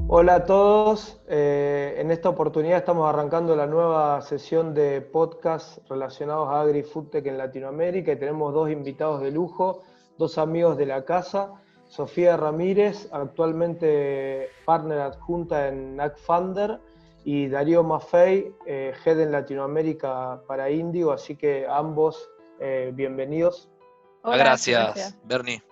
Hola a todos. En esta oportunidad estamos arrancando la nueva sesión de podcast relacionados a Agri-Foodtech en Latinoamérica y tenemos dos invitados de lujo, dos amigos de la casa. Sofía Ramírez, actualmente partner adjunta en AgFunder, y Darío Maffei, Head en Latinoamérica para Indigo. Así que ambos bienvenidos. Hola, gracias. Gracias, Bernie.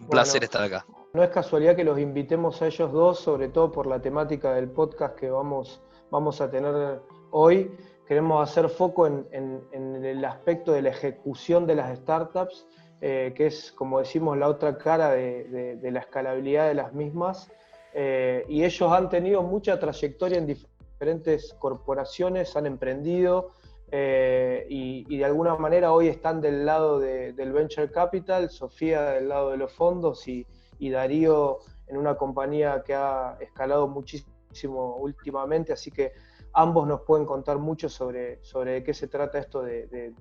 Un placer Bueno, estar acá. no es casualidad que los invitemos a ellos dos, sobre todo por la temática del podcast que vamos a tener hoy. Queremos hacer foco en el aspecto de la ejecución de las startups, que es, como decimos, la otra cara de la escalabilidad de las mismas. Y ellos han tenido mucha trayectoria en diferentes corporaciones, han emprendido, y de alguna manera hoy están del lado del Venture Capital, Sofía del lado de los fondos y Darío en una compañía que ha escalado muchísimo últimamente, así que ambos nos pueden contar mucho sobre de qué se trata esto de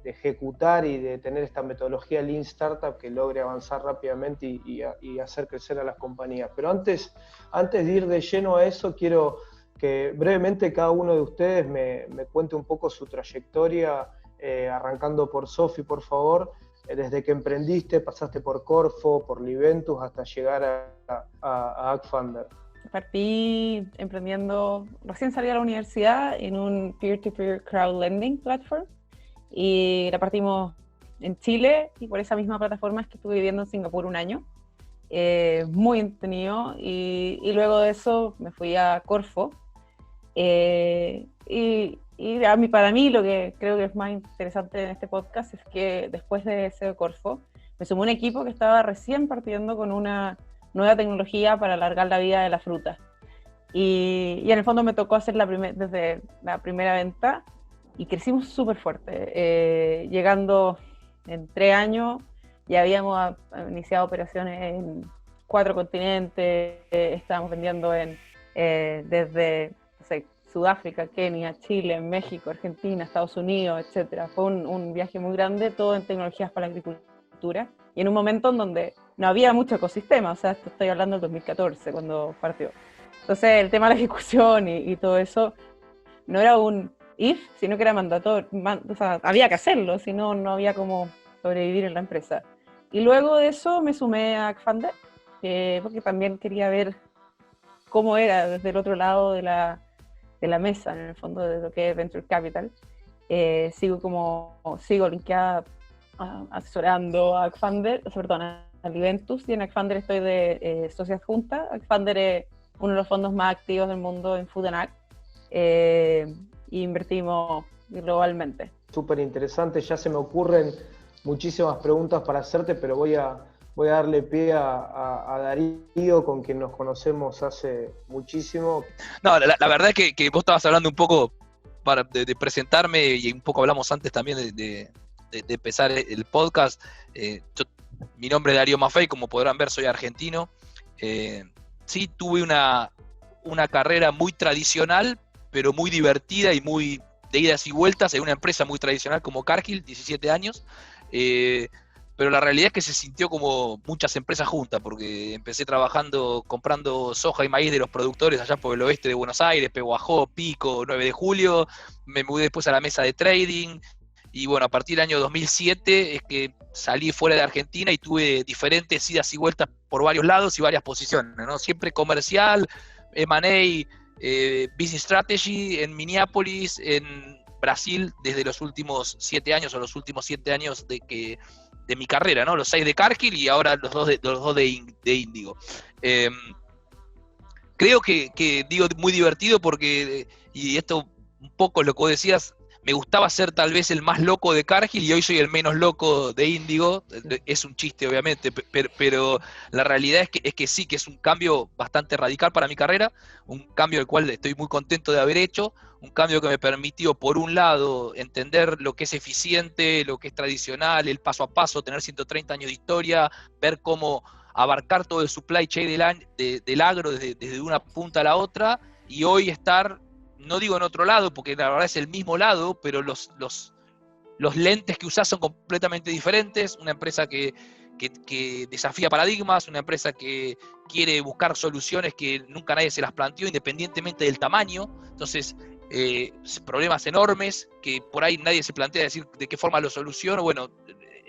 ejecutar y de tener esta metodología Lean Startup que logre avanzar rápidamente y hacer crecer a las compañías. Pero antes de ir de lleno a eso, quiero que brevemente cada uno de ustedes me cuente un poco su trayectoria, arrancando por Sofi, por favor, desde que emprendiste, pasaste por Corfo, por Liventus, hasta llegar a AgFunder. Partí emprendiendo, recién salí a la universidad en un peer-to-peer crowdlending platform y la partimos en Chile y por esa misma plataforma es que estuve viviendo en Singapur un año, muy entretenido y luego de eso me fui a Corfo para mí lo que creo que es más interesante en este podcast es que después de ese Corfo me sumé a un equipo que estaba recién partiendo con una nueva tecnología para alargar la vida de la fruta. Y en el fondo me tocó hacer desde la primera venta y crecimos súper fuerte. Llegando en 3 años ya habíamos iniciado operaciones en 4 continentes, estábamos vendiendo desde no sé, Sudáfrica, Kenia, Chile, México, Argentina, Estados Unidos, etc. Fue un viaje muy grande, todo en tecnologías para la agricultura y en un momento en donde no había mucho ecosistema, o sea, esto estoy hablando del 2014 cuando partió. Entonces el tema de la ejecución y todo eso no era un if, sino que era mandatorio, o sea, había que hacerlo, si no, no había cómo sobrevivir en la empresa. Y luego de eso me sumé a AgFunder, porque también quería ver cómo era desde el otro lado de la mesa, en el fondo de lo que es Venture Capital. Sigo linkeada asesorando a AgFunder, perdón, a Liventus, y en AgFunder estoy de socia adjunta. AgFunder es uno de los fondos más activos del mundo en Food and Ag, y invertimos globalmente. Súper interesante, ya se me ocurren muchísimas preguntas para hacerte, pero voy a darle pie a Darío, con quien nos conocemos hace muchísimo. No, la verdad es que vos estabas hablando un poco de presentarme y un poco hablamos antes también de empezar el podcast. Mi nombre es Darío Maffei, como podrán ver soy argentino. Sí, tuve una carrera muy tradicional, pero muy divertida y muy de idas y vueltas en una empresa muy tradicional como Cargill, 17 años. Pero la realidad es que se sintió como muchas empresas juntas, porque empecé trabajando, comprando soja y maíz de los productores allá por el oeste de Buenos Aires, Pehuajó, Pico, 9 de julio, me mudé después a la mesa de trading, y bueno, a partir del año 2007 es que salí fuera de Argentina y tuve diferentes idas y vueltas por varios lados y varias posiciones, ¿no? Siempre comercial, M&A, Business Strategy en Minneapolis, en Brasil, desde los últimos 7 años o los últimos 7 años de mi carrera, ¿no? Los 6 de Cargill y ahora los dos de Indigo. Creo que digo muy divertido porque, y esto un poco lo que vos decías, me gustaba ser tal vez el más loco de Cargill y hoy soy el menos loco de Indigo. Es un chiste, obviamente, pero la realidad es que sí, que es un cambio bastante radical para mi carrera, un cambio del cual estoy muy contento de haber hecho, un cambio que me permitió, por un lado, entender lo que es eficiente, lo que es tradicional, el paso a paso, tener 130 años de historia, ver cómo abarcar todo el supply chain del agro desde una punta a la otra, y hoy estar, no digo en otro lado, porque la verdad es el mismo lado, pero los lentes que usás son completamente diferentes. Una empresa que que desafía paradigmas, una empresa que quiere buscar soluciones que nunca nadie se las planteó, independientemente del tamaño. Entonces, problemas enormes que por ahí nadie se plantea decir de qué forma los soluciono. Bueno,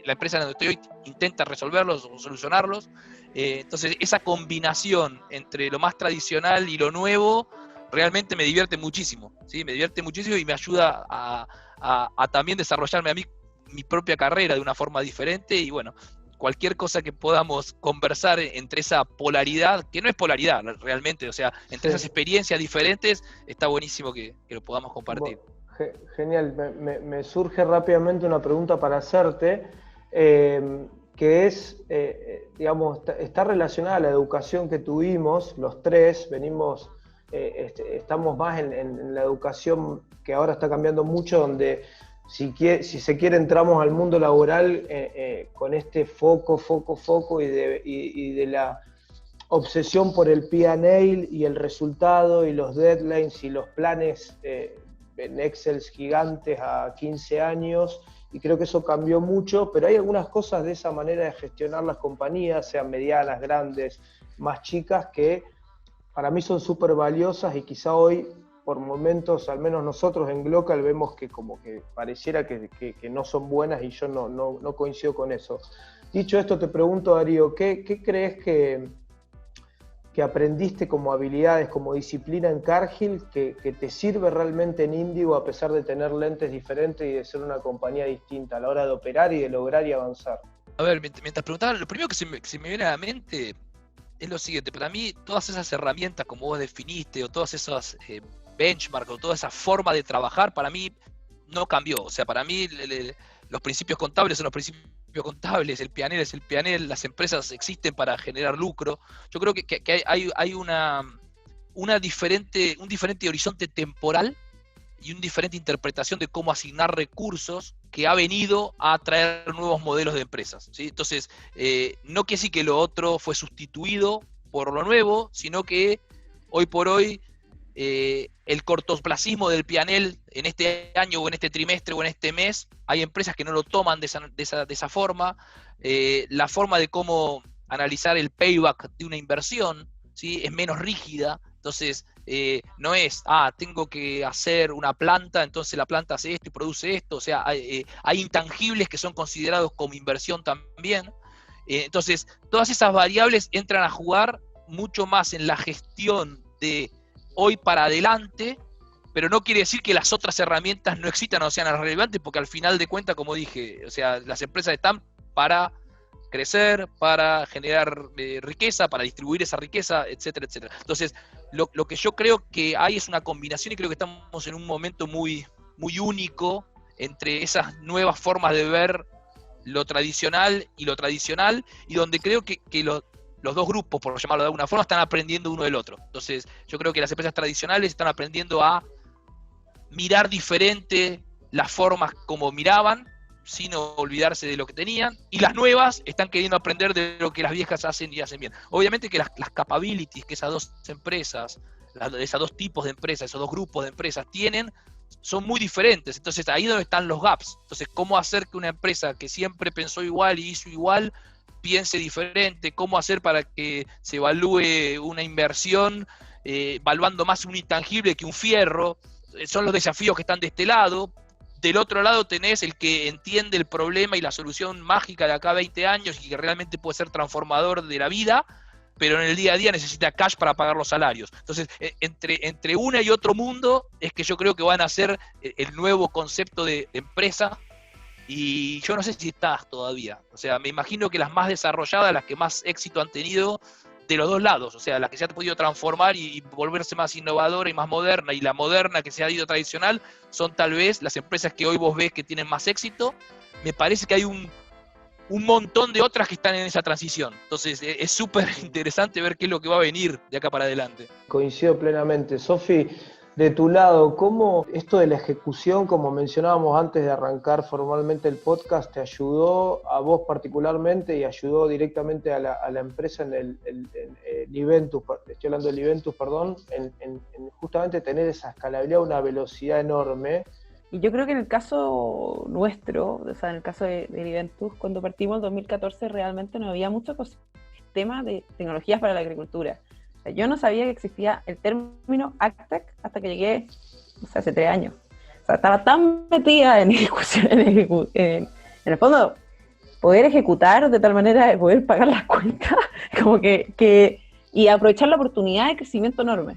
la empresa en donde estoy hoy intenta resolverlos o solucionarlos. Entonces, esa combinación entre lo más tradicional y lo nuevo realmente me divierte muchísimo, ¿sí? Me divierte muchísimo y me ayuda a también desarrollarme a mí mi propia carrera de una forma diferente. Y bueno, cualquier cosa que podamos conversar entre esa polaridad, que no es polaridad realmente, o sea, entre esas experiencias diferentes, está buenísimo que lo podamos compartir. Genial, me surge rápidamente una pregunta para hacerte, que es, digamos, está relacionada a la educación que tuvimos, los tres, estamos más en la educación que ahora está cambiando mucho, donde si se quiere entramos al mundo laboral con este foco y de la obsesión por el P&L y el resultado y los deadlines y los planes en Excel gigantes a 15 años, y creo que eso cambió mucho, pero hay algunas cosas de esa manera de gestionar las compañías, sean medianas, grandes, más chicas, que para mí son súper valiosas, y quizá hoy, por momentos, al menos nosotros en Glocal, vemos que como que pareciera que no son buenas, y yo no coincido con eso. Dicho esto, te pregunto, Darío, ¿qué crees que aprendiste como habilidades, como disciplina en Cargill, que te sirve realmente en Indigo, a pesar de tener lentes diferentes y de ser una compañía distinta a la hora de operar y de lograr y avanzar? A ver, mientras preguntaba, lo primero que se me viene a la mente es lo siguiente. Para mí, todas esas herramientas, como vos definiste, o todas esas benchmarks, o toda esa forma de trabajar, para mí no cambió. O sea, para mí los principios contables son los principios contables, el P&L es el P&L, las empresas existen para generar lucro. Yo creo que hay un diferente horizonte temporal y una diferente interpretación de cómo asignar recursos que ha venido a traer nuevos modelos de empresas, ¿sí? Entonces, no quiere decir que lo otro fue sustituido por lo nuevo, sino que hoy por hoy el cortoplacismo del P&L en este año o en este trimestre o en este mes, hay empresas que no lo toman de esa forma. La forma de cómo analizar el payback de una inversión, ¿sí? Es menos rígida. Entonces, no es, tengo que hacer una planta, entonces la planta hace esto y produce esto. O sea, hay intangibles que son considerados como inversión también. Entonces, todas esas variables entran a jugar mucho más en la gestión de hoy para adelante, pero no quiere decir que las otras herramientas no existan o sean relevantes, porque al final de cuentas, como dije, o sea, las empresas están para crecer, para generar riqueza, para distribuir esa riqueza, etcétera, etcétera. Entonces, lo que yo creo que hay es una combinación, y creo que estamos en un momento muy, muy único entre esas nuevas formas de ver lo tradicional, y donde creo que los dos grupos, por llamarlo de alguna forma, están aprendiendo uno del otro. Entonces, yo creo que las empresas tradicionales están aprendiendo a mirar diferente las formas como miraban, sin olvidarse de lo que tenían, y las nuevas están queriendo aprender de lo que las viejas hacen y hacen bien. Obviamente que las capabilities que esas dos empresas, esos dos tipos de empresas, esos dos grupos de empresas tienen, son muy diferentes. Entonces ahí es donde están los gaps. Entonces, ¿cómo hacer que una empresa que siempre pensó igual y hizo igual piense diferente? ¿Cómo hacer para que se evalúe una inversión evaluando más un intangible que un fierro? Son los desafíos que están de este lado. Del otro lado tenés el que entiende el problema y la solución mágica de acá a 20 años y que realmente puede ser transformador de la vida, pero en el día a día necesita cash para pagar los salarios. Entonces, entre una y otro mundo es que yo creo que van a ser el nuevo concepto de empresa, y yo no sé si estás todavía. O sea, me imagino que las más desarrolladas, las que más éxito han tenido de los dos lados, o sea, la que se ha podido transformar y volverse más innovadora y más moderna, y la moderna que se ha ido tradicional, son tal vez las empresas que hoy vos ves que tienen más éxito. Me parece que hay un montón de otras que están en esa transición. Entonces, es súper interesante ver qué es lo que va a venir de acá para adelante. Coincido plenamente. Sofi, de tu lado, ¿cómo esto de la ejecución, como mencionábamos antes de arrancar formalmente el podcast, te ayudó a vos particularmente y ayudó directamente a la empresa en el Iventus, estoy hablando del Iventus, perdón, en justamente tener esa escalabilidad, una velocidad enorme, Y yo creo que en el caso nuestro, o sea, en el caso de Iventus, cuando partimos en 2014 realmente no había mucho ecosistema de tecnologías para la agricultura. O sea, yo no sabía que existía el término AgTech hasta que llegué, o sea, hace 3 años. O sea, estaba tan metida en ejecución, en el fondo, poder ejecutar de tal manera de poder pagar las cuentas, como y aprovechar la oportunidad de crecimiento enorme.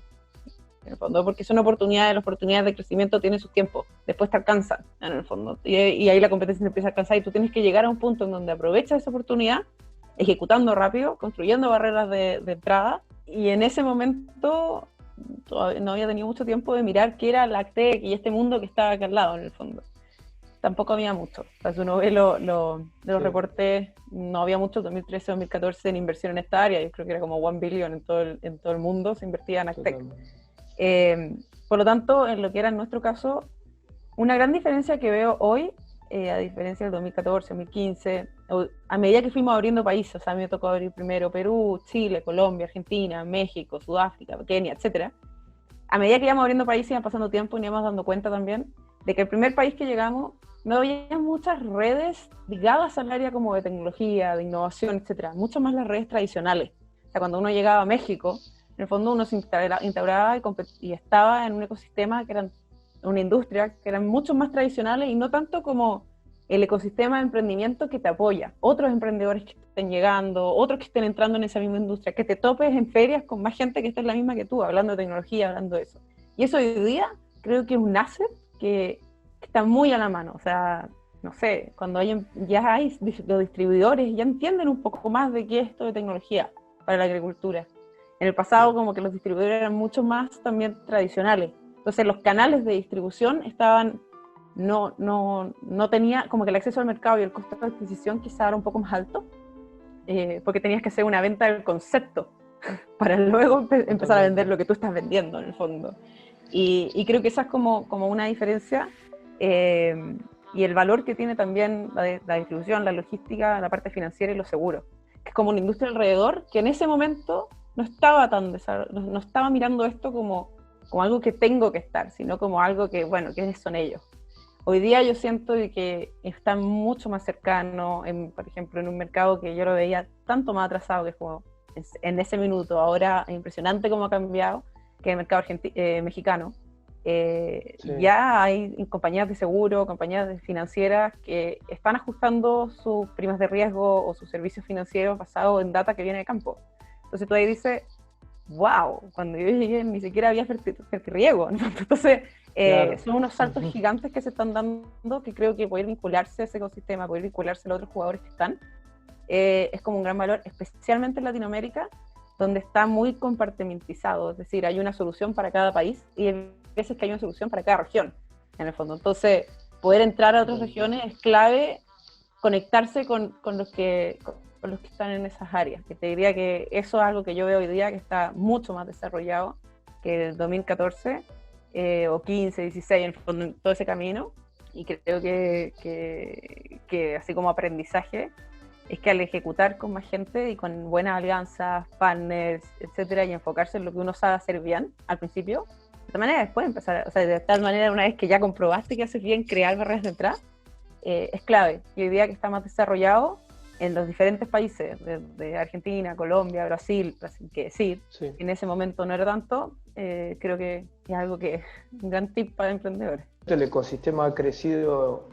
En el fondo, porque son las oportunidades de crecimiento tienen sus tiempos, después te alcanzan, en el fondo, y ahí la competencia te empieza a alcanzar, y tú tienes que llegar a un punto en donde aprovechas esa oportunidad, ejecutando rápido, construyendo barreras de entrada, y en ese momento todavía no había tenido mucho tiempo de mirar qué era la AgTech y este mundo que estaba acá al lado, en el fondo. Tampoco había mucho. O sea, si uno ve de los reportes, no había mucho, 2013, 2014 en inversión en esta área. Yo creo que era como 1 billion en todo el mundo se invertía en AgTech. Por lo tanto, en lo que era en nuestro caso, una gran diferencia que veo hoy, a diferencia del 2014, 2015, a medida que fuimos abriendo países, o sea, a mí me tocó abrir primero Perú, Chile, Colombia, Argentina, México, Sudáfrica, Kenia, etcétera. A medida que íbamos abriendo países, iban pasando tiempo y nos íbamos dando cuenta también de que el primer país que llegamos no había muchas redes ligadas al área como de tecnología, de innovación, etcétera. Mucho más las redes tradicionales. O sea, cuando uno llegaba a México, en el fondo uno se integraba y estaba en un ecosistema que eran una industria que eran mucho más tradicionales y no tanto como el ecosistema de emprendimiento que te apoya. Otros emprendedores que estén llegando, otros que estén entrando en esa misma industria, que te topes en ferias con más gente que esté en la misma que tú, hablando de tecnología, hablando de eso. Y eso hoy día creo que es un asset que está muy a la mano. O sea, no sé, cuando ya hay los distribuidores, ya entienden un poco más de qué es esto de tecnología para la agricultura. En el pasado como que los distribuidores eran mucho más también tradicionales. Entonces los canales de distribución estaban, no tenía, como que el acceso al mercado y el costo de adquisición quizá era un poco más alto, porque tenías que hacer una venta del concepto para luego empezar a vender lo que tú estás vendiendo en el fondo. Y creo que esa es como una diferencia, y el valor que tiene también la distribución, la logística, la parte financiera y los seguros. Es como una industria alrededor que en ese momento no estaba no estaba mirando esto como algo que tengo que estar, sino como algo que, bueno, que son ellos. Hoy día yo siento que está mucho más cercano, por ejemplo, en un mercado que yo lo veía tanto más atrasado, que es como en ese minuto. Ahora es impresionante cómo ha cambiado, que el mercado mexicano. Sí. Ya hay compañías de seguro, compañías financieras que están ajustando sus primas de riesgo o sus servicios financieros basados en data que viene de campo. Entonces tú ahí dices, wow, cuando yo llegué ni siquiera había riego, ¿no? Entonces claro. Son unos saltos gigantes que se están dando, que creo que poder vincularse a ese ecosistema, poder vincularse a los otros jugadores que están, es como un gran valor, especialmente en Latinoamérica, donde está muy compartimentizado, es decir, hay una solución para cada país y hay veces que hay una solución para cada región, en el fondo. Entonces, poder entrar a otras regiones es clave, conectarse con los que están en esas áreas, que te diría que eso es algo que yo veo hoy día que está mucho más desarrollado que el 2014 o 15, 16, en el fondo, en todo ese camino, y creo que así como aprendizaje, es que al ejecutar con más gente y con buenas alianzas, partners, etcétera, y enfocarse en lo que uno sabe hacer bien al principio, de tal manera después empezar, o sea, de tal manera una vez que ya comprobaste que haces bien, crear barreras de entrada, es clave. Y hoy día que está más desarrollado en los diferentes países, de Argentina, Colombia, Brasil, que sí, en ese momento no era tanto, creo que es algo que es un gran tip para emprendedores. El ecosistema ha crecido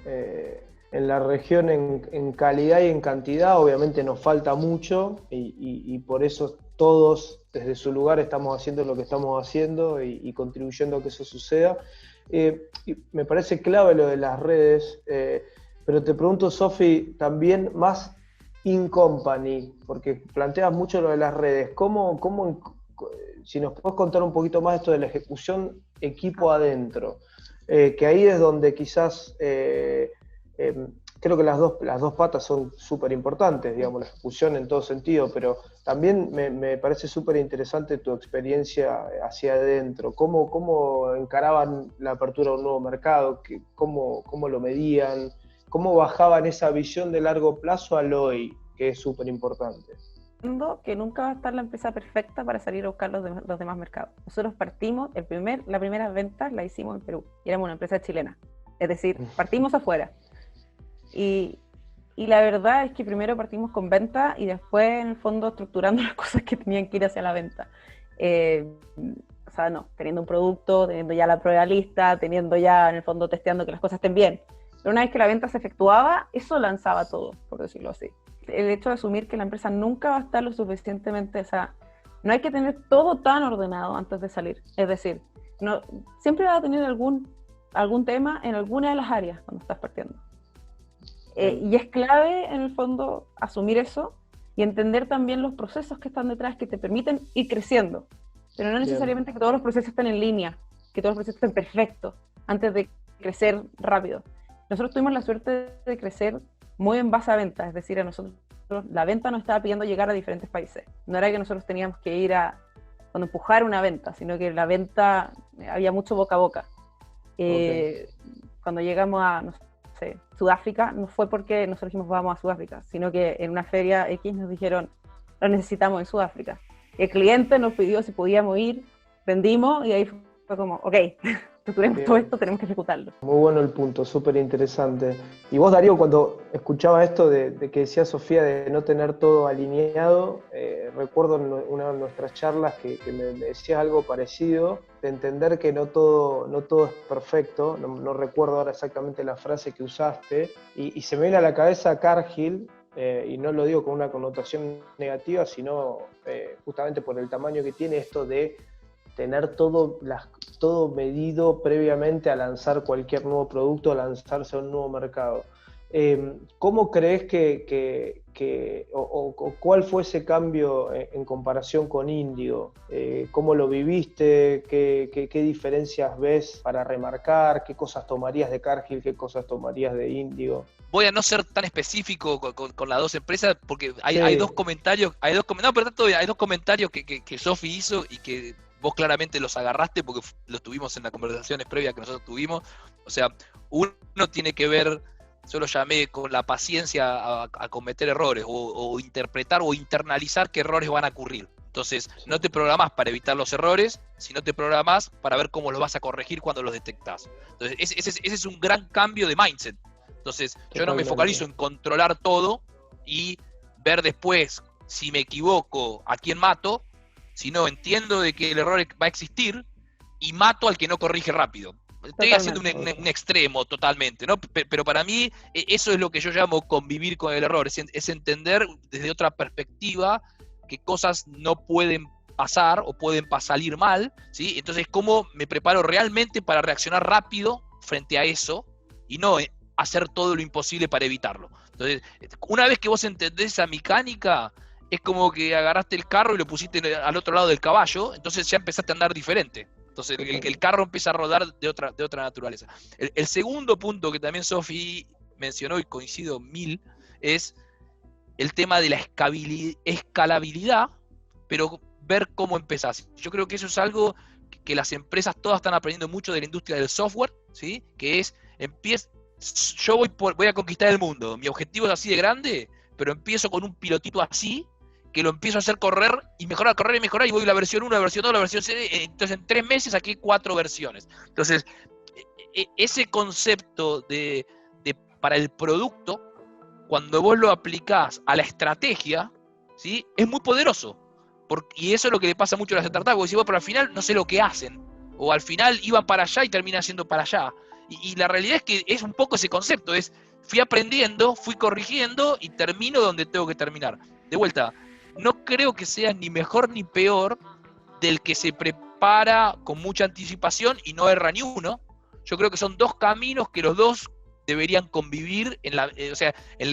en la región en calidad y en cantidad. Obviamente nos falta mucho y por eso todos desde su lugar estamos haciendo lo que estamos haciendo y contribuyendo a que eso suceda. Y me parece clave lo de las redes, pero te pregunto, Sofi, también más in company, porque planteas mucho lo de las redes. Si nos puedes contar un poquito más esto de la ejecución equipo adentro, que ahí es donde quizás creo que las dos patas son súper importantes, digamos, la ejecución en todo sentido, pero también me parece súper interesante tu experiencia hacia adentro. ¿Cómo encaraban la apertura de un nuevo mercado? ¿Cómo lo medían? ¿Cómo bajaban esa visión de largo plazo al hoy, que es súper importante? Que nunca va a estar la empresa perfecta para salir a buscar los demás mercados. Nosotros partimos, la primera venta la hicimos en Perú, y éramos una empresa chilena. Es decir, partimos afuera. Y la verdad es que primero partimos con venta y después, en el fondo, estructurando las cosas que tenían que ir hacia la venta. O sea, no, teniendo un producto, teniendo ya la prueba lista, teniendo ya, en el fondo, testeando que las cosas estén bien. Pero una vez que la venta se efectuaba, eso lanzaba todo, por decirlo así. El hecho de asumir que la empresa nunca va a estar lo suficientemente, o sea, no hay que tener todo tan ordenado antes de salir. Es decir, no, siempre va a tener algún tema en alguna de las áreas cuando estás partiendo. Y es clave, en el fondo, asumir eso y entender también los procesos que están detrás que te permiten ir creciendo. Pero no necesariamente que todos los procesos estén en línea, que todos los procesos estén perfectos antes de crecer rápido. Nosotros tuvimos la suerte de crecer muy en base a ventas, es decir, a nosotros la venta nos estaba pidiendo llegar a diferentes países. No era que nosotros teníamos que ir cuando empujar una venta, sino que la venta había mucho boca a boca. Cuando llegamos a, no sé, Sudáfrica, no fue porque nosotros dijimos vamos a Sudáfrica, sino que en una feria X nos dijeron, lo necesitamos en Sudáfrica. El cliente nos pidió si podíamos ir, vendimos y ahí fue como, ok, estructuremos todo esto, tenemos que ejecutarlo. Muy bueno el punto, súper interesante. Y vos, Darío, cuando escuchaba esto de que decía Sofía de no tener todo alineado, recuerdo en una de nuestras charlas que me decías algo parecido, de entender que no todo es perfecto, no recuerdo ahora exactamente la frase que usaste, y se me viene a la cabeza Cargill, y no lo digo con una connotación negativa, sino justamente por el tamaño que tiene esto de tener todo medido previamente a lanzar cualquier nuevo producto, a lanzarse a un nuevo mercado. ¿Cómo crees o cuál fue ese cambio en comparación con Índigo? ¿Cómo lo viviste? ¿Qué diferencias ves para remarcar? ¿Qué cosas tomarías de Cargill? ¿Qué cosas tomarías de Índigo? Voy a no ser tan específico con las dos empresas porque hay dos comentarios, hay dos comentarios que Sofi hizo y que vos claramente los agarraste porque los tuvimos en las conversaciones previas que nosotros tuvimos. O sea, uno tiene que ver, yo lo llamé con la paciencia a cometer errores o interpretar o internalizar qué errores van a ocurrir. Entonces, no te programás para evitar los errores, sino te programás para ver cómo los vas a corregir cuando los detectás. Entonces, ese es un gran cambio de mindset. Entonces, yo no me focalizo en controlar todo y ver después si me equivoco a quién mato, sino entiendo de que el error va a existir y mato al que no corrige rápido. Estoy haciendo un extremo totalmente, ¿no? Pero para mí eso es lo que yo llamo convivir con el error, es entender desde otra perspectiva que cosas no pueden pasar o pueden salir mal, ¿sí? Entonces, ¿cómo me preparo realmente para reaccionar rápido frente a eso y no hacer todo lo imposible para evitarlo? Entonces, una vez que vos entendés esa mecánica, es como que agarraste el carro y lo pusiste al otro lado del caballo, entonces ya empezaste a andar diferente. Entonces el carro empieza a rodar de otra naturaleza. El segundo punto que también Sofi mencionó y coincido 1000 es el tema de la escalabilidad, pero ver cómo empezás. Yo creo que eso es algo que las empresas todas están aprendiendo mucho de la industria del software, ¿sí? Que es, yo voy a conquistar el mundo, mi objetivo es así de grande, pero empiezo con un pilotito así, que lo empiezo a hacer correr y mejorar, y voy a la versión 1, la versión 2, la versión 6, entonces en 3 meses saqué 4 versiones. Entonces, ese concepto para el producto, cuando vos lo aplicás a la estrategia, ¿sí? Es muy poderoso. Y eso es lo que le pasa mucho a las startups, porque decís, pero al final no sé lo que hacen, o al final iban para allá y terminan siendo para allá. Y la realidad es que es un poco ese concepto, fui aprendiendo, fui corrigiendo y termino donde tengo que terminar. De vuelta, no creo que sea ni mejor ni peor del que se prepara con mucha anticipación y no erra ni uno. Yo creo que son dos caminos que los dos deberían convivir en la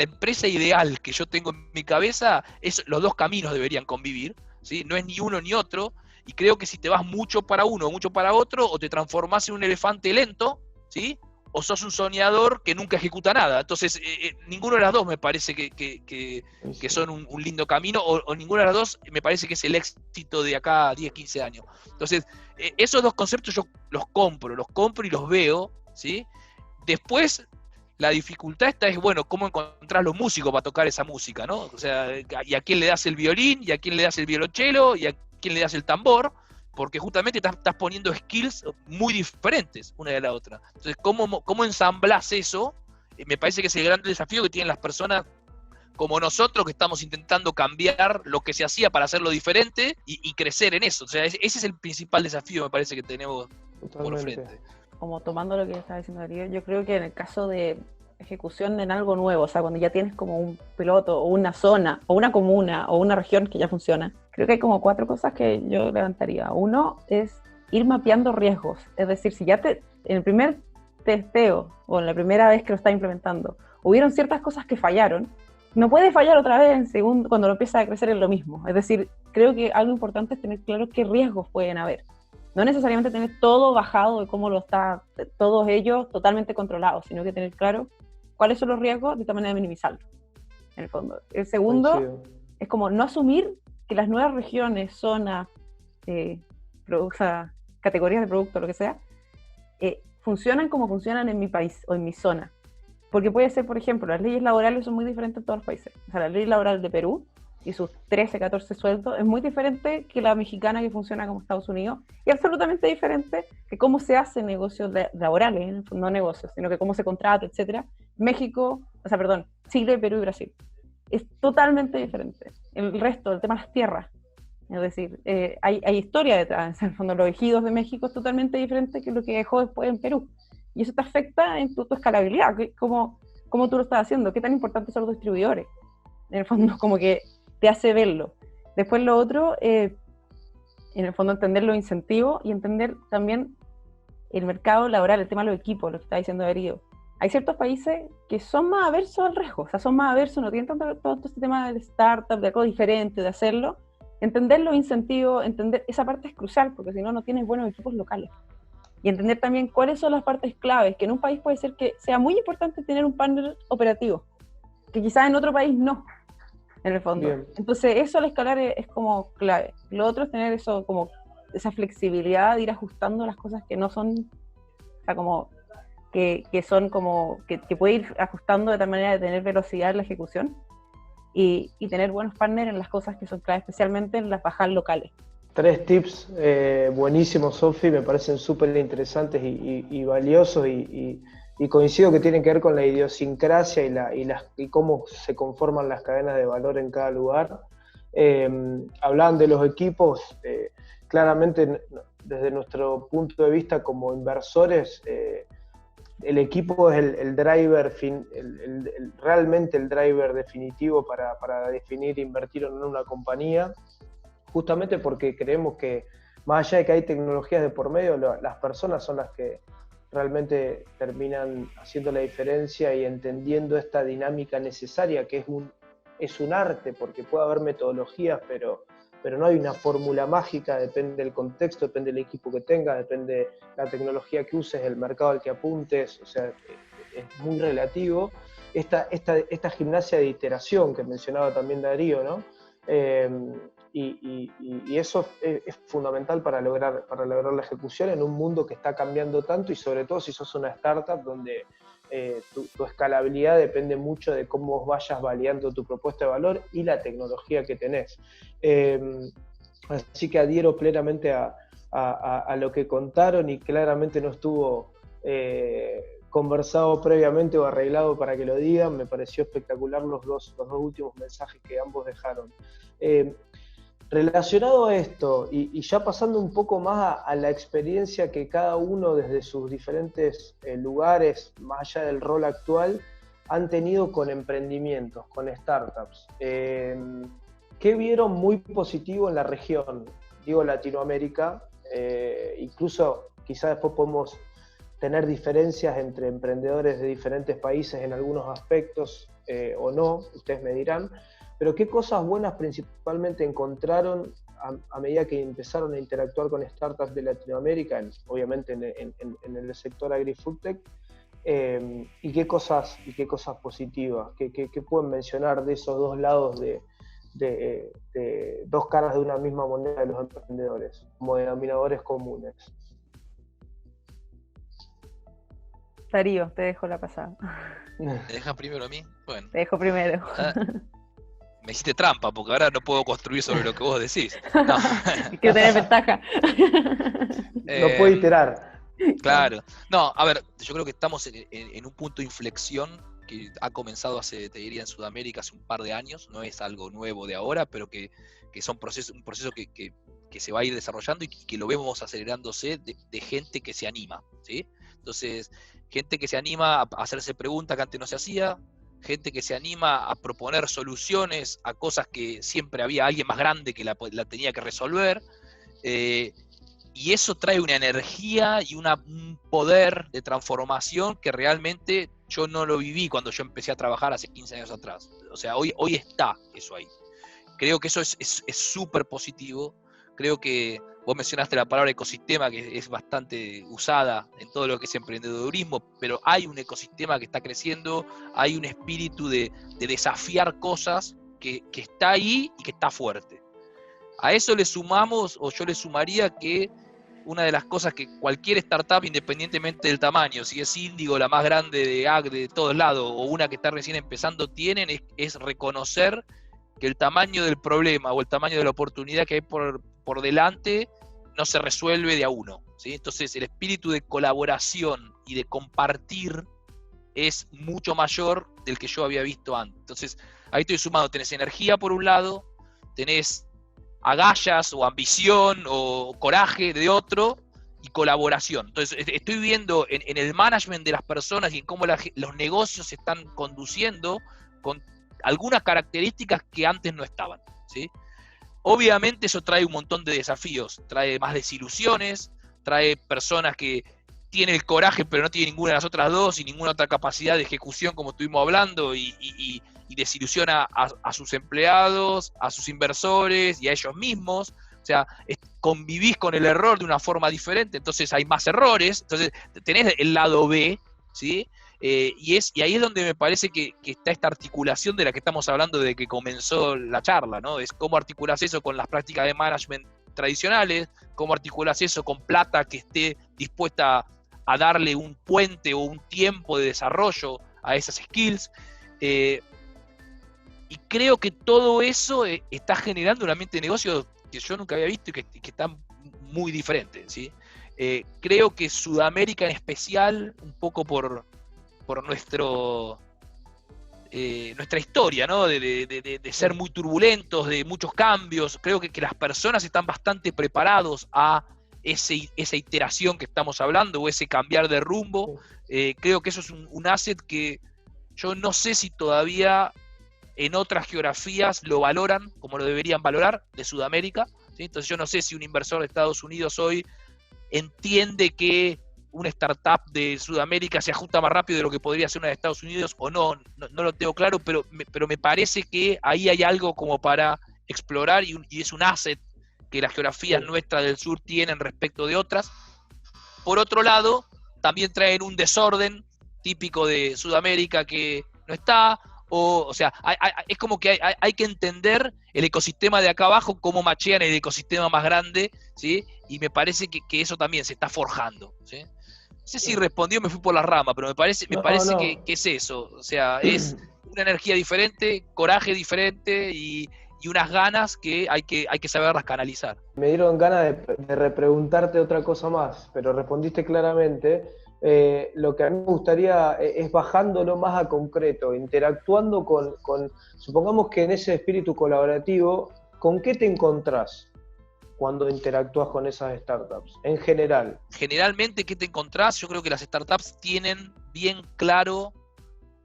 empresa ideal que yo tengo en mi cabeza, los dos caminos deberían convivir, ¿sí? No es ni uno ni otro, y creo que si te vas mucho para uno o mucho para otro, o te transformás en un elefante lento, ¿sí? O sos un soñador que nunca ejecuta nada. Entonces, ninguno de las dos me parece que son un lindo camino, o ninguno de las dos me parece que es el éxito de acá a 10, 15 años. Entonces, esos dos conceptos yo los compro y los veo, ¿sí? Después, la dificultad es, bueno, cómo encontrar los músicos para tocar esa música, ¿no? O sea, y a quién le das el violín, y a quién le das el violonchelo, y a quién le das el tambor, porque justamente estás poniendo skills muy diferentes una de la otra. Entonces, ¿cómo ensamblás eso? Me parece que es el gran desafío que tienen las personas como nosotros, que estamos intentando cambiar lo que se hacía para hacerlo diferente y crecer en eso. O sea, ese es el principal desafío, me parece, que tenemos por frente. Como tomando lo que estaba diciendo Darío, yo creo que en el caso de ejecución en algo nuevo, o sea, cuando ya tienes como un piloto, o una zona, o una comuna, o una región que ya funciona, creo que hay como 4 cosas que yo levantaría. Uno es ir mapeando riesgos, es decir, si ya en el primer testeo, o en la primera vez que lo estás implementando, hubieron ciertas cosas que fallaron, no puede fallar otra vez en segundo, cuando lo empieza a crecer en lo mismo. Es decir, creo que algo importante es tener claro qué riesgos pueden haber. No necesariamente tener todo bajado de cómo lo está, todos ellos totalmente controlados, sino que tener claro cuáles son los riesgos de esta manera de minimizarlos, en el fondo. El segundo es como no asumir que las nuevas regiones, zonas, categorías de producto, lo que sea, funcionan como funcionan en mi país o en mi zona. Porque puede ser, por ejemplo, las leyes laborales son muy diferentes en todos los países. O sea, la ley laboral de Perú y sus 13, 14 sueldos es muy diferente que la mexicana que funciona como Estados Unidos, y absolutamente diferente que cómo se hace negocios laborales, no negocios, sino que cómo se contrata, etcétera. Chile, Perú y Brasil. Es totalmente diferente. El resto, el tema de las tierras, es decir, hay historia detrás. En el fondo, los ejidos de México es totalmente diferente que lo que dejó después en Perú. Y eso te afecta en tu escalabilidad, cómo tú lo estás haciendo, qué tan importantes son los distribuidores. En el fondo, como que te hace verlo. Después lo otro, en el fondo entender los incentivos y entender también el mercado laboral, el tema de los equipos, lo que está diciendo Darío. Hay ciertos países que son más aversos al riesgo, o sea, son más aversos, no tienen tanto todo este tema del startup, de algo diferente, de hacerlo. Entender los incentivos, entender esa parte es crucial, porque si no, no tienes buenos equipos locales. Y entender también cuáles son las partes claves, que en un país puede ser que sea muy importante tener un partner operativo, que quizás en otro país no, en el fondo. Bien. Entonces eso al escalar es como clave. Lo otro es tener eso, como esa flexibilidad de ir ajustando las cosas que no son, o sea, como que son como, que puede ir ajustando de tal manera de tener velocidad en la ejecución y tener buenos partners en las cosas que son clave, especialmente en las bajas locales. 3 tips buenísimos, Sofi, me parecen súper interesantes y valiosos y coincido que tienen que ver con la idiosincrasia y cómo se conforman las cadenas de valor en cada lugar. Hablaban de los equipos, claramente desde nuestro punto de vista como inversores, el equipo es el driver, realmente el driver definitivo para definir invertir en una compañía. Justamente porque creemos que más allá de que hay tecnologías de por medio, las personas son las que realmente terminan haciendo la diferencia y entendiendo esta dinámica necesaria, que es un arte, porque puede haber metodologías, pero no hay una fórmula mágica, depende del contexto, depende del equipo que tengas, depende la tecnología que uses, el mercado al que apuntes, o sea, es muy relativo. Esta gimnasia de iteración que mencionaba también Darío, ¿no? Y eso es fundamental para lograr la ejecución en un mundo que está cambiando tanto y sobre todo si sos una startup donde tu escalabilidad depende mucho de cómo vayas validando tu propuesta de valor y la tecnología que tenés. Así que adhiero plenamente a lo que contaron y claramente no estuvo conversado previamente o arreglado para que lo digan. Me pareció espectacular los dos últimos mensajes que ambos dejaron. Relacionado a esto, y ya pasando un poco más a la experiencia que cada uno desde sus diferentes lugares, más allá del rol actual, han tenido con emprendimientos, con startups. ¿Qué vieron muy positivo en la región? Digo Latinoamérica, incluso quizás después podemos tener diferencias entre emprendedores de diferentes países en algunos aspectos o no, ustedes me dirán. Pero ¿qué cosas buenas principalmente encontraron a medida que empezaron a interactuar con startups de Latinoamérica, obviamente en el sector agri-foodtech? ¿Y qué cosas positivas? ¿Qué pueden mencionar de esos dos lados de dos caras de una misma moneda de los emprendedores, como denominadores comunes? Darío, te dejo la pasada. ¿Me dejan primero a mí? Bueno. Te dejo primero. Me hiciste trampa, porque ahora no puedo construir sobre lo que vos decís. No. Que tenés ventaja. No puede iterar. Claro. No, a ver, yo creo que estamos en un punto de inflexión que ha comenzado hace, te diría, en Sudamérica hace un par de años. No es algo nuevo de ahora, pero que son un proceso que se va a ir desarrollando y que lo vemos acelerándose de gente que se anima, ¿sí? Entonces, gente que se anima a hacerse preguntas que antes no se hacía, gente que se anima a proponer soluciones a cosas que siempre había alguien más grande que la tenía que resolver, y eso trae una energía y un poder de transformación que realmente yo no lo viví cuando yo empecé a trabajar hace 15 años atrás. O sea, hoy está eso ahí. Creo que eso es súper positivo. Creo que vos mencionaste la palabra ecosistema, que es bastante usada en todo lo que es emprendedurismo, pero hay un ecosistema que está creciendo, hay un espíritu de desafiar cosas que está ahí y que está fuerte. A eso le sumamos, o yo le sumaría que una de las cosas que cualquier startup, independientemente del tamaño, si es Índigo, la más grande de todos lados, o una que está recién empezando, tienen, es reconocer que el tamaño del problema o el tamaño de la oportunidad que hay por delante no se resuelve de a uno, ¿sí? Entonces el espíritu de colaboración y de compartir es mucho mayor del que yo había visto antes. Entonces ahí estoy sumando, tenés energía por un lado, tenés agallas o ambición o coraje de otro, y colaboración. Entonces estoy viendo en el management de las personas y en cómo los negocios se están conduciendo con algunas características que antes no estaban, ¿sí? Obviamente eso trae un montón de desafíos, trae más desilusiones, trae personas que tienen el coraje pero no tienen ninguna de las otras dos y ninguna otra capacidad de ejecución como estuvimos hablando, y desilusiona a sus empleados, a sus inversores y a ellos mismos. O sea, convivís con el error de una forma diferente, entonces hay más errores, entonces tenés el lado B, ¿sí? Y ahí es donde me parece que está esta articulación de la que estamos hablando desde que comenzó la charla, ¿no? Es cómo articulas eso con las prácticas de management tradicionales, cómo articulas eso con plata que esté dispuesta a darle un puente o un tiempo de desarrollo a esas skills. Y creo que todo eso está generando un ambiente de negocio que yo nunca había visto y que está muy diferente, ¿sí? Creo que Sudamérica en especial, un poco por nuestra historia, ¿no? De ser muy turbulentos, de muchos cambios. Creo que las personas están bastante preparados a esa iteración que estamos hablando, o ese cambiar de rumbo. Creo que eso es un asset que yo no sé si todavía en otras geografías lo valoran como lo deberían valorar, de Sudamérica, ¿sí? Entonces yo no sé si un inversor de Estados Unidos hoy entiende que una startup de Sudamérica se ajusta más rápido de lo que podría ser una de Estados Unidos o no lo tengo claro, pero me parece que ahí hay algo como para explorar, y es un asset que las geografías nuestras del sur tienen respecto de otras. Por otro lado, también traen un desorden típico de Sudamérica que no está, o sea, es como que hay que entender el ecosistema de acá abajo, cómo machean el ecosistema más grande, ¿sí? Y me parece que eso también se está forjando, ¿sí? No sé si respondió, me fui por la rama, pero me parece No. que es eso. O sea, es una energía diferente, coraje diferente y unas ganas que hay que saberlas canalizar. Me dieron ganas de repreguntarte otra cosa más, pero respondiste claramente. Lo que a mí me gustaría es bajándolo más a concreto, interactuando con, supongamos que en ese espíritu colaborativo, ¿con qué te encontrás cuando interactúas con esas startups, en general? Generalmente, ¿qué te encontrás? Yo creo que las startups tienen bien claro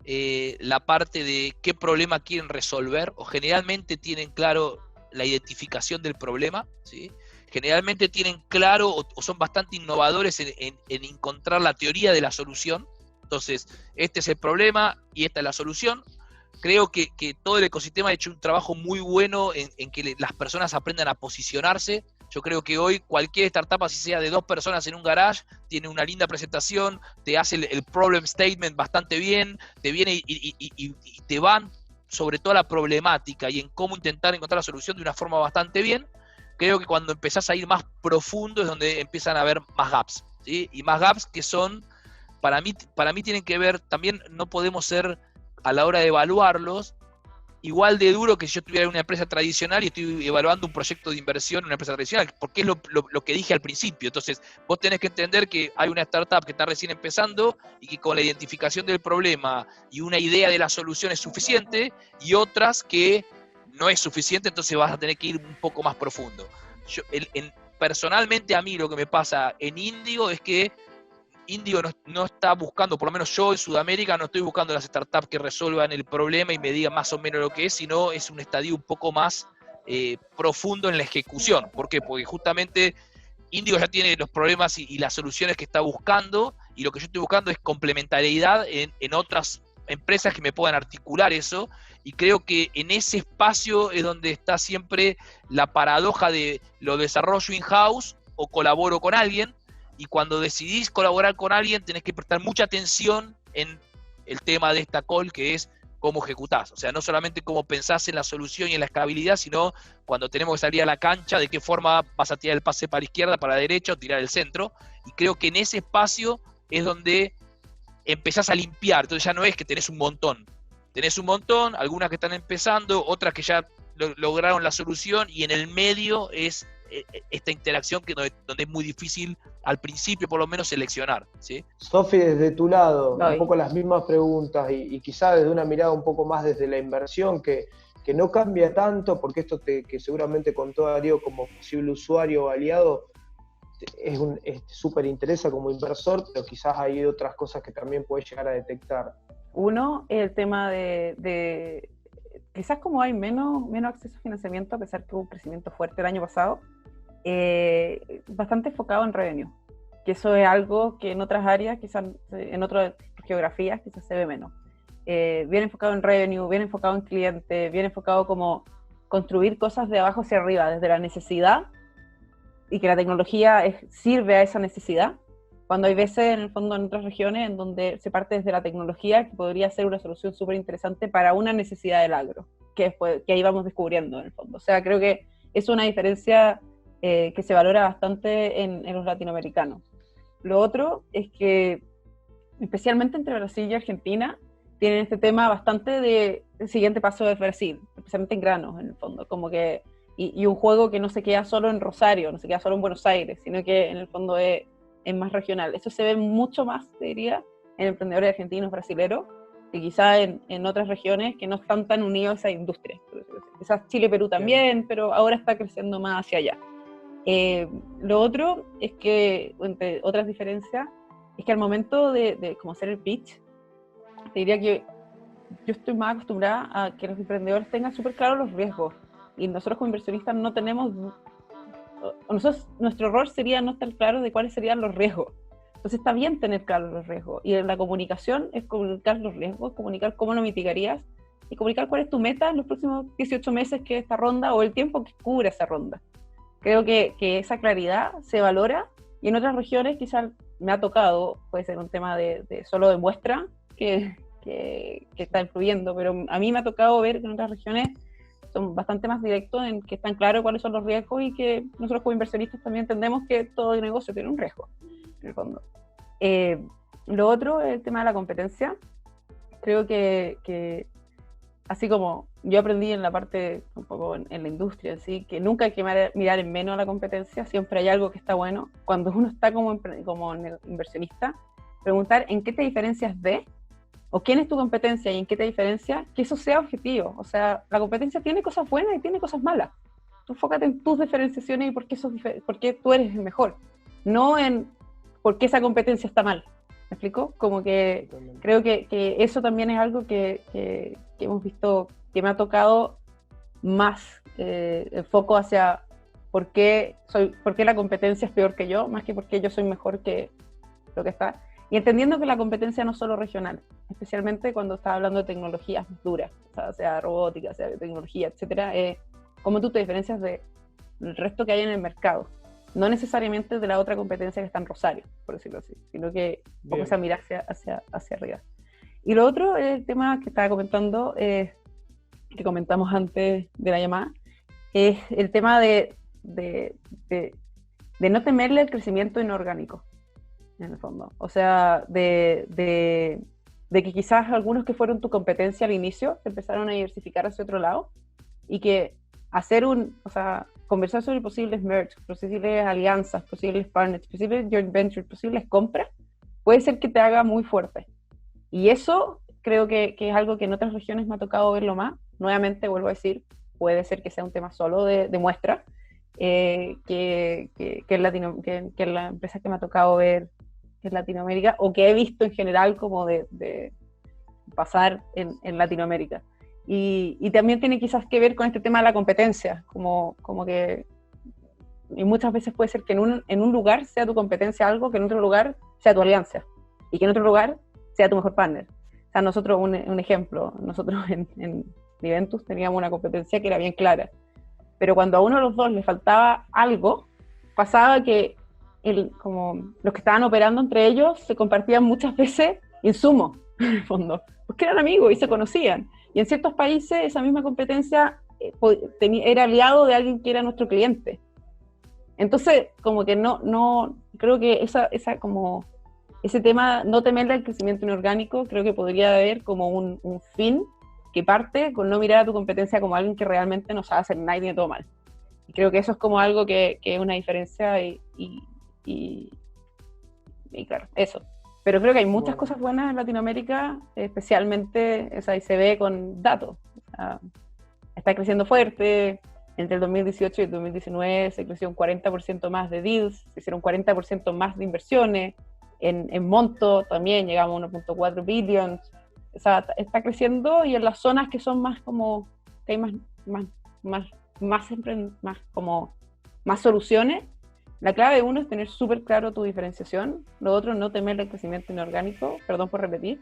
la parte de qué problema quieren resolver, o generalmente tienen claro la identificación del problema, ¿sí? Generalmente tienen claro o son bastante innovadores en encontrar la teoría de la solución. Entonces, este es el problema y esta es la solución. Creo que todo el ecosistema ha hecho un trabajo muy bueno en que las personas aprendan a posicionarse. Yo creo que hoy cualquier startup, así sea de 2 personas en un garage, tiene una linda presentación, te hace el problem statement bastante bien, te viene y te van sobre toda la problemática y en cómo intentar encontrar la solución de una forma bastante bien. Creo que cuando empezás a ir más profundo es donde empiezan a haber más gaps, ¿sí? Y más gaps que son, para mí tienen que ver, también no podemos ser, a la hora de evaluarlos, igual de duro que si yo tuviera una empresa tradicional y estoy evaluando un proyecto de inversión en una empresa tradicional, porque es lo que dije al principio. Entonces, vos tenés que entender que hay una startup que está recién empezando y que con la identificación del problema y una idea de la solución es suficiente, y otras que no es suficiente, entonces vas a tener que ir un poco más profundo. Personalmente a mí lo que me pasa en Índigo es que Índigo no está buscando, por lo menos yo en Sudamérica no estoy buscando las startups que resuelvan el problema y me digan más o menos lo que es, sino es un estadio un poco más profundo en la ejecución. ¿Por qué? Porque justamente Índigo ya tiene los problemas y las soluciones que está buscando, y lo que yo estoy buscando es complementariedad en otras empresas que me puedan articular eso, y creo que en ese espacio es donde está siempre la paradoja de lo desarrollo in-house o colaboro con alguien. Y cuando decidís colaborar con alguien, tenés que prestar mucha atención en el tema de esta call, que es cómo ejecutás. O sea, no solamente cómo pensás en la solución y en la escalabilidad, sino cuando tenemos que salir a la cancha, de qué forma vas a tirar el pase para la izquierda, para la derecha o tirar el centro. Y creo que en ese espacio es donde empezás a limpiar. Entonces ya no es que tenés un montón. Tenés un montón, algunas que están empezando, otras que ya lograron la solución, y en el medio es esta interacción donde es muy difícil al principio por lo menos seleccionar, ¿sí? Sofi, desde tu lado, un poco las mismas preguntas y quizá desde una mirada un poco más desde la inversión, que no cambia tanto, porque esto que seguramente contó Darío como posible usuario o aliado es súper interesa como inversor, pero quizás hay otras cosas que también puedes llegar a detectar. Uno, el tema de quizás como hay menos acceso a financiamiento, a pesar que hubo un crecimiento fuerte el año pasado, bastante enfocado en revenue, que eso es algo que en otras áreas, quizás en otras geografías, quizás se ve menos. Bien enfocado en revenue, bien enfocado en cliente, bien enfocado como construir cosas de abajo hacia arriba, desde la necesidad, y que la tecnología sirve a esa necesidad, cuando hay veces en el fondo en otras regiones en donde se parte desde la tecnología, que podría ser una solución súper interesante para una necesidad del agro, que ahí vamos descubriendo en el fondo. O sea, creo que es una diferencia que se valora bastante en los latinoamericanos. Lo otro es que, especialmente entre Brasil y Argentina, tienen este tema bastante de el siguiente paso de Brasil, especialmente en granos, en el fondo, como que, y un juego que no se queda solo en Rosario, no se queda solo en Buenos Aires, sino que en el fondo es más regional. Eso se ve mucho más, te diría, en emprendedores argentinos, brasileros, y quizá en otras regiones que no están tan unidos a esa industria. Quizás Chile, Perú también, pero ahora está creciendo más hacia allá. Lo otro es que, entre otras diferencias, es que al momento de como hacer el pitch, te diría que yo estoy más acostumbrada a que los emprendedores tengan súper claros los riesgos, y nosotros como inversionistas no tenemos, nuestro rol sería no estar claro de cuáles serían los riesgos. Entonces está bien tener claros los riesgos, y en la comunicación es comunicar los riesgos, comunicar cómo lo mitigarías, y comunicar cuál es tu meta en los próximos 18 meses que esta ronda, o el tiempo que cubre esa ronda. Creo que esa claridad se valora, y en otras regiones quizás me ha tocado, puede ser un tema de solo de muestra que está influyendo, pero a mí me ha tocado ver que en otras regiones son bastante más directos en que están claros cuáles son los riesgos, y que nosotros como inversionistas también entendemos que todo negocio tiene un riesgo, en el fondo. Lo otro es el tema de la competencia. Creo que así como yo aprendí en la parte, un poco en la industria, ¿sí? Que nunca hay que mirar en menos a la competencia, siempre hay algo que está bueno. Cuando uno está como inversionista, preguntar en qué te diferencias de, o quién es tu competencia y en qué te diferencia, que eso sea objetivo. O sea, la competencia tiene cosas buenas y tiene cosas malas. Tú enfócate en tus diferenciaciones y por qué tú eres el mejor, no en por qué esa competencia está mal. ¿Me explico? Como que creo que eso también es algo que hemos visto, que me ha tocado más el foco hacia por qué la competencia es peor que yo, más que por qué yo soy mejor que lo que está. Y entendiendo que la competencia no es solo regional, especialmente cuando estás hablando de tecnologías duras, o sea robótica, sea tecnología, etcétera, cómo tú te diferencias del resto que hay en el mercado. No necesariamente de la otra competencia que está en Rosario, por decirlo así, sino que un poco esa mirada hacia arriba. Y lo otro, el tema que estaba comentando, que comentamos antes de la llamada, es el tema de no temerle el crecimiento inorgánico, en el fondo. O sea, de de que quizás algunos que fueron tu competencia al inicio se empezaron a diversificar hacia otro lado, y que hacer conversar sobre posibles merge, posibles alianzas, posibles partners, posibles joint ventures, posibles compras, puede ser que te haga muy fuerte. Y eso creo que es algo que en otras regiones me ha tocado verlo más. Nuevamente, vuelvo a decir, puede ser que sea un tema solo de muestra, que en la empresa que me ha tocado ver en Latinoamérica, o que he visto en general como de pasar en Latinoamérica. Y también tiene quizás que ver con este tema de la competencia, como que y muchas veces puede ser que en un lugar sea tu competencia algo, que en otro lugar sea tu alianza, y que en otro lugar sea tu mejor partner. O sea, nosotros, un ejemplo, nosotros en Niventus teníamos una competencia que era bien clara, pero cuando a uno de los dos le faltaba algo, pasaba que como los que estaban operando entre ellos se compartían muchas veces insumos, en el fondo, porque eran amigos y se conocían. Y en ciertos países esa misma competencia era aliado de alguien que era nuestro cliente. Entonces, como que no creo que como ese tema, no temerle al crecimiento inorgánico, creo que podría haber como un fin que parte con no mirar a tu competencia como alguien que realmente no sabe hacer nada y tiene todo mal. Y creo que eso es como algo que es una diferencia y claro, eso. Pero creo que hay muchas cosas buenas en Latinoamérica, especialmente, y se ve con datos. O sea, está creciendo fuerte. Entre el 2018 y el 2019 se creció un 40% más de deals, se hicieron 40% más de inversiones. En monto también llegamos a 1.4 billion. O sea, está creciendo, y en las zonas que son más como, que hay más soluciones, la clave de uno es tener súper claro tu diferenciación, lo otro no temer el crecimiento inorgánico, perdón por repetir,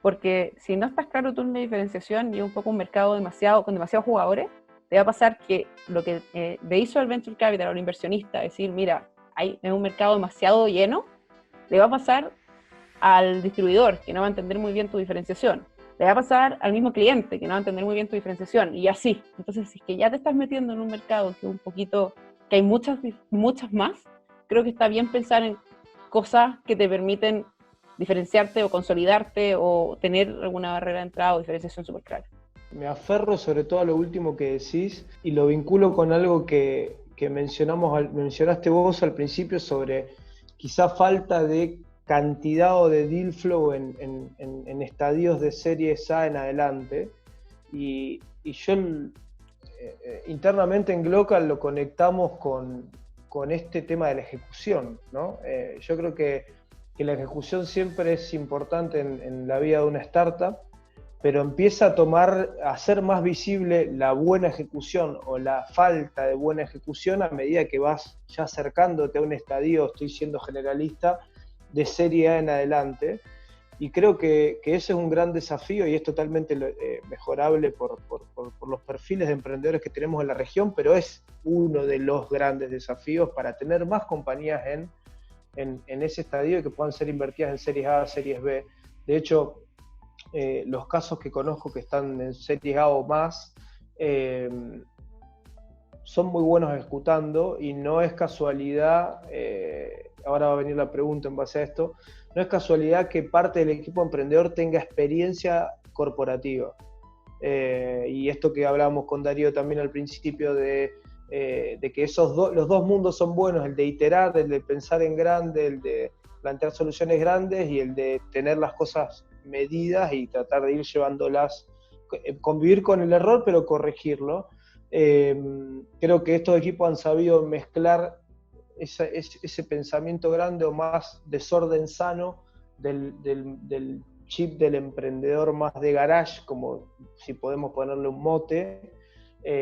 porque si no estás claro tú en la diferenciación y un poco un mercado con demasiados jugadores, te va a pasar que lo que le hizo al Venture Capital, al inversionista, decir, mira, es un mercado demasiado lleno, le va a pasar al distribuidor, que no va a entender muy bien tu diferenciación, le va a pasar al mismo cliente, que no va a entender muy bien tu diferenciación, y así. Entonces, si es que ya te estás metiendo en un mercado que hay muchas más, creo que está bien pensar en cosas que te permiten diferenciarte o consolidarte o tener alguna barrera de entrada o diferenciación súper clara. Me aferro sobre todo a lo último que decís y lo vinculo con algo que mencionaste vos al principio sobre quizá falta de cantidad o de deal flow en estadios de Series A en adelante. Y yo internamente en Glocal lo conectamos con este tema de la ejecución, ¿no? Yo creo que la ejecución siempre es importante en la vida de una startup, pero empieza a ser más visible la buena ejecución o la falta de buena ejecución a medida que vas ya acercándote a un estadio, estoy siendo generalista, de Serie A en adelante. Y creo que ese es un gran desafío y es totalmente mejorable por los perfiles de emprendedores que tenemos en la región, pero es uno de los grandes desafíos para tener más compañías en ese estadio y que puedan ser invertidas en Series A, Series B. De hecho, los casos que conozco que están en Series A o más son muy buenos ejecutando, y no es casualidad, ahora va a venir la pregunta en base a esto, no es casualidad que parte del equipo emprendedor tenga experiencia corporativa. Y esto que hablábamos con Darío también al principio de que los dos mundos son buenos, el de iterar, el de pensar en grande, el de plantear soluciones grandes y el de tener las cosas medidas y tratar de ir llevándolas, convivir con el error pero corregirlo. Creo que estos equipos han sabido mezclar ese pensamiento grande o más desorden sano del chip del emprendedor más de garage, como si podemos ponerle un mote,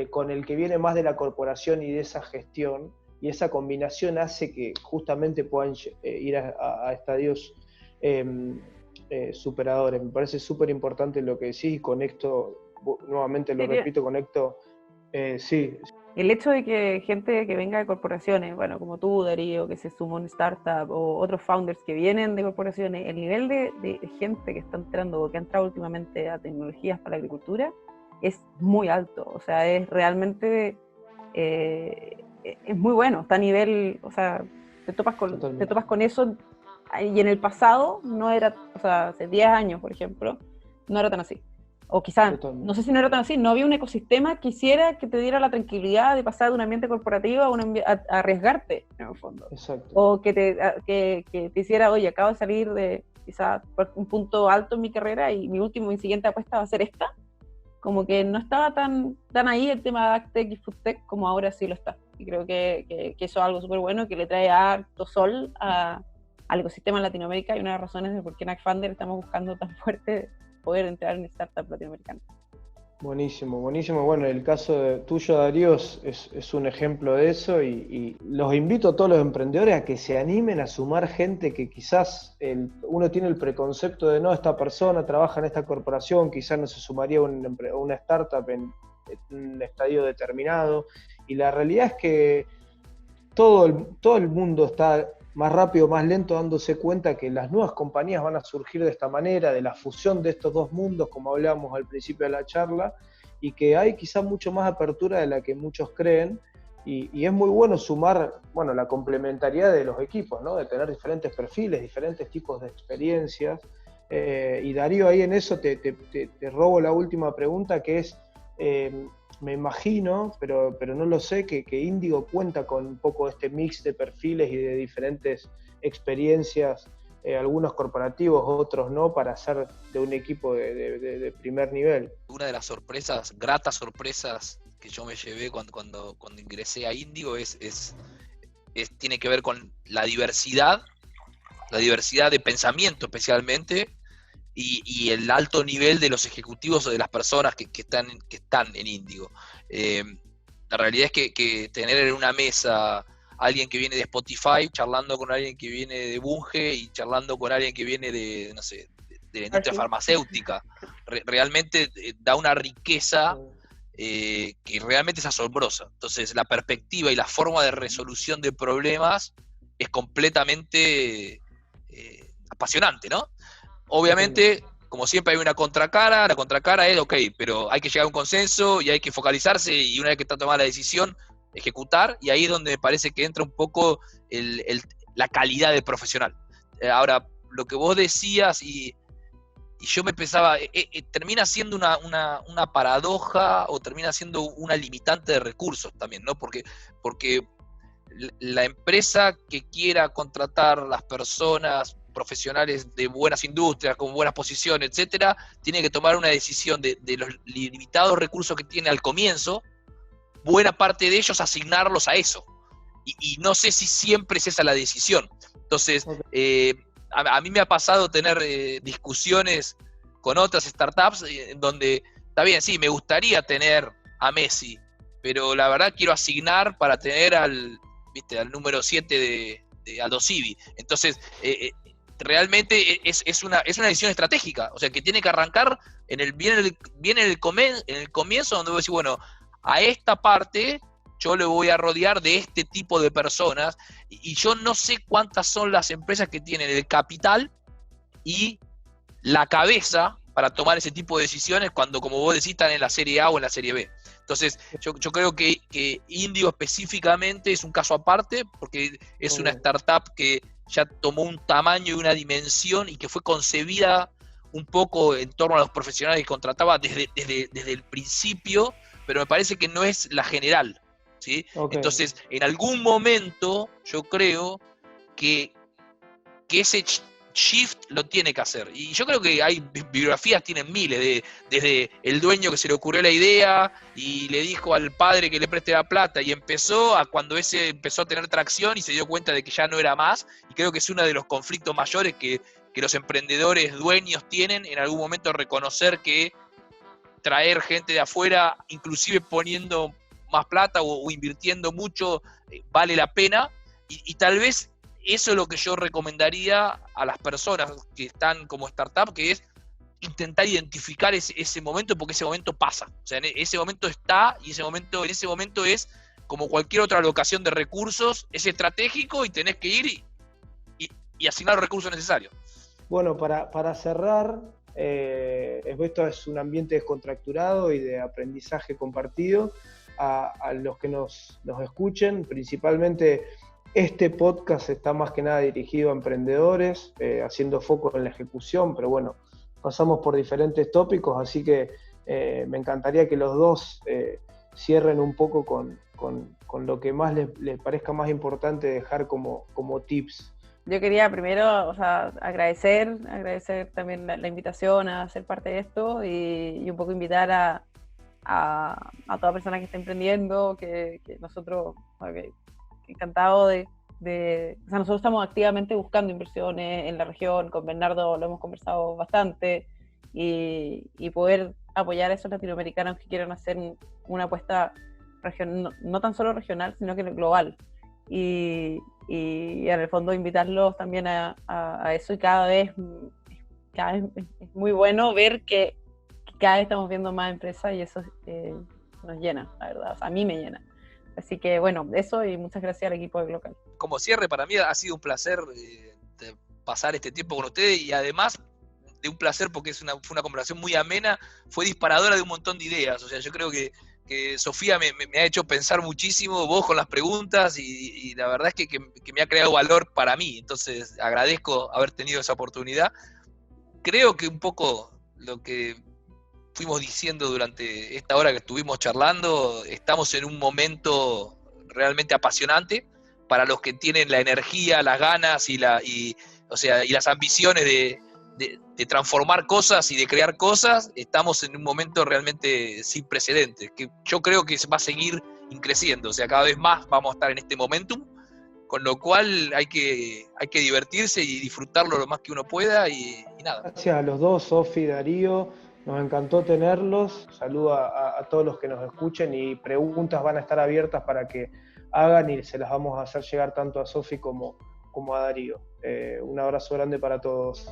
con el que viene más de la corporación y de esa gestión, y esa combinación hace que justamente puedan ir a estadios superadores. Me parece súper importante lo que decís y conecto, nuevamente lo repito, conecto, sí. El hecho de que gente que venga de corporaciones, bueno, como tú, Darío, que se sumó a una startup, o otros founders que vienen de corporaciones, el nivel de gente que está entrando o que ha entrado últimamente a tecnologías para la agricultura es muy alto. O sea, es realmente es muy bueno. Está a nivel, o sea, te topas con eso y en el pasado no era, o sea, hace 10 años, por ejemplo, no era tan así. O quizás, no sé si no era tan así, no había un ecosistema que hiciera que te diera la tranquilidad de pasar de un ambiente corporativo a arriesgarte, en el fondo. Exacto. O que te hiciera, oye, acabo de salir de quizás un punto alto en mi carrera y mi siguiente apuesta va a ser esta. Como que no estaba tan ahí el tema de AgTech y FoodTech como ahora sí lo está. Y creo que eso es algo súper bueno, que le trae harto sol al ecosistema en Latinoamérica, y una de las razones de por qué en AgFounder estamos buscando tan fuerte poder entrar en startup latinoamericana. Buenísimo, buenísimo. Bueno, el caso tuyo, Darío, es un ejemplo de eso, y los invito a todos los emprendedores a que se animen a sumar gente que quizás uno tiene el preconcepto de no, esta persona trabaja en esta corporación, quizás no se sumaría a una startup en un estadio determinado, y la realidad es que todo el mundo está más rápido, más lento, dándose cuenta que las nuevas compañías van a surgir de esta manera, de la fusión de estos dos mundos, como hablábamos al principio de la charla, y que hay quizás mucho más apertura de la que muchos creen, y es muy bueno sumar, bueno, la complementariedad de los equipos, ¿no? De tener diferentes perfiles, diferentes tipos de experiencias. Y Darío, ahí en eso te robo la última pregunta, que es, me imagino, pero no lo sé, que Indigo cuenta con un poco este mix de perfiles y de diferentes experiencias, algunos corporativos, otros no, para hacer de un equipo de primer nivel. Una de las sorpresas, gratas sorpresas que yo me llevé cuando ingresé a Indigo tiene que ver con la diversidad de pensamiento especialmente, y el alto nivel de los ejecutivos o de las personas que están en Indigo. La realidad es que tener en una mesa a alguien que viene de Spotify, charlando con alguien que viene de Bunge y charlando con alguien que viene de, no sé, de la industria farmacéutica, realmente da una riqueza que realmente es asombrosa. Entonces, la perspectiva y la forma de resolución de problemas es completamente apasionante, ¿no? Obviamente, como siempre hay una contracara, la contracara es, ok, pero hay que llegar a un consenso y hay que focalizarse, y una vez que está tomada la decisión, ejecutar, y ahí es donde me parece que entra un poco la calidad del profesional. Ahora, lo que vos decías, y yo me pensaba, termina siendo una paradoja, o termina siendo una limitante de recursos también, ¿no? Porque la empresa que quiera contratar las personas profesionales de buenas industrias, con buenas posiciones, etcétera, tiene que tomar una decisión de los limitados recursos que tiene al comienzo, buena parte de ellos asignarlos a eso. Y no sé si siempre es esa la decisión. Entonces, a mí me ha pasado tener discusiones con otras startups donde, está bien, sí, me gustaría tener a Messi, pero la verdad quiero asignar para tener al número 7 de Aldo Civi. Entonces, realmente es una decisión estratégica, o sea, que tiene que arrancar bien en el comienzo, donde vos decís, bueno, a esta parte yo le voy a rodear de este tipo de personas, y yo no sé cuántas son las empresas que tienen el capital y la cabeza para tomar ese tipo de decisiones cuando, como vos decís, están en la Serie A o en la Serie B. Entonces, yo creo que Indigo específicamente es un caso aparte, porque es una startup que ya tomó un tamaño y una dimensión, y que fue concebida un poco en torno a los profesionales que contrataba desde el principio, pero me parece que no es la general, ¿sí? Entonces, en algún momento, yo creo que ese shift lo tiene que hacer. Y yo creo que hay biografías, tienen miles, desde el dueño que se le ocurrió la idea y le dijo al padre que le preste la plata, y empezó a cuando ese empezó a tener tracción y se dio cuenta de que ya no era más. Y creo que es uno de los conflictos mayores que los emprendedores dueños tienen en algún momento, reconocer que traer gente de afuera, inclusive poniendo más plata o invirtiendo mucho, vale la pena. Y tal vez eso es lo que yo recomendaría a las personas que están como startup, que es intentar identificar ese momento, porque ese momento pasa. O sea, ese momento está, y en ese momento es como cualquier otra alocación de recursos, es estratégico y tenés que ir y asignar los recursos necesarios. Bueno, para cerrar, esto es un ambiente descontracturado y de aprendizaje compartido. A los que nos escuchen, principalmente Este podcast está más que nada dirigido a emprendedores, haciendo foco en la ejecución, pero bueno, pasamos por diferentes tópicos, así que me encantaría que los dos cierren un poco con lo que más les parezca más importante dejar como tips. Yo quería primero, o sea, agradecer también la invitación a ser parte de esto y un poco invitar a toda persona que esté emprendiendo, que nosotros, okay, encantado o sea, nosotros estamos activamente buscando inversiones en la región, con Bernardo lo hemos conversado bastante, y poder apoyar a esos latinoamericanos que quieran hacer una apuesta no tan solo regional, sino que global. Y en el fondo invitarlos también a eso, y cada vez es muy bueno ver que cada vez estamos viendo más empresas, y eso nos llena, la verdad, o sea, a mí me llena. Así que bueno, eso, y muchas gracias al equipo de Glocal. Como cierre, para mí ha sido un placer pasar este tiempo con ustedes, y además de un placer porque fue una conversación muy amena, fue disparadora de un montón de ideas. O sea, yo creo que Sofía me ha hecho pensar muchísimo, vos con las preguntas, y la verdad es que me ha creado valor para mí. Entonces agradezco haber tenido esa oportunidad. Creo que un poco lo que fuimos diciendo durante esta hora que estuvimos charlando, estamos en un momento realmente apasionante para los que tienen la energía, las ganas y las ambiciones de transformar cosas y de crear cosas. Estamos en un momento realmente sin precedentes, que yo creo que va a seguir creciendo. O sea, cada vez más vamos a estar en este momentum, con lo cual hay que divertirse y disfrutarlo lo más que uno pueda, y nada. Gracias a los dos, Sofi, Darío, nos encantó tenerlos. Saludo a todos los que nos escuchen, y preguntas van a estar abiertas para que hagan, y se las vamos a hacer llegar tanto a Sofi como a Darío. Un abrazo grande para todos.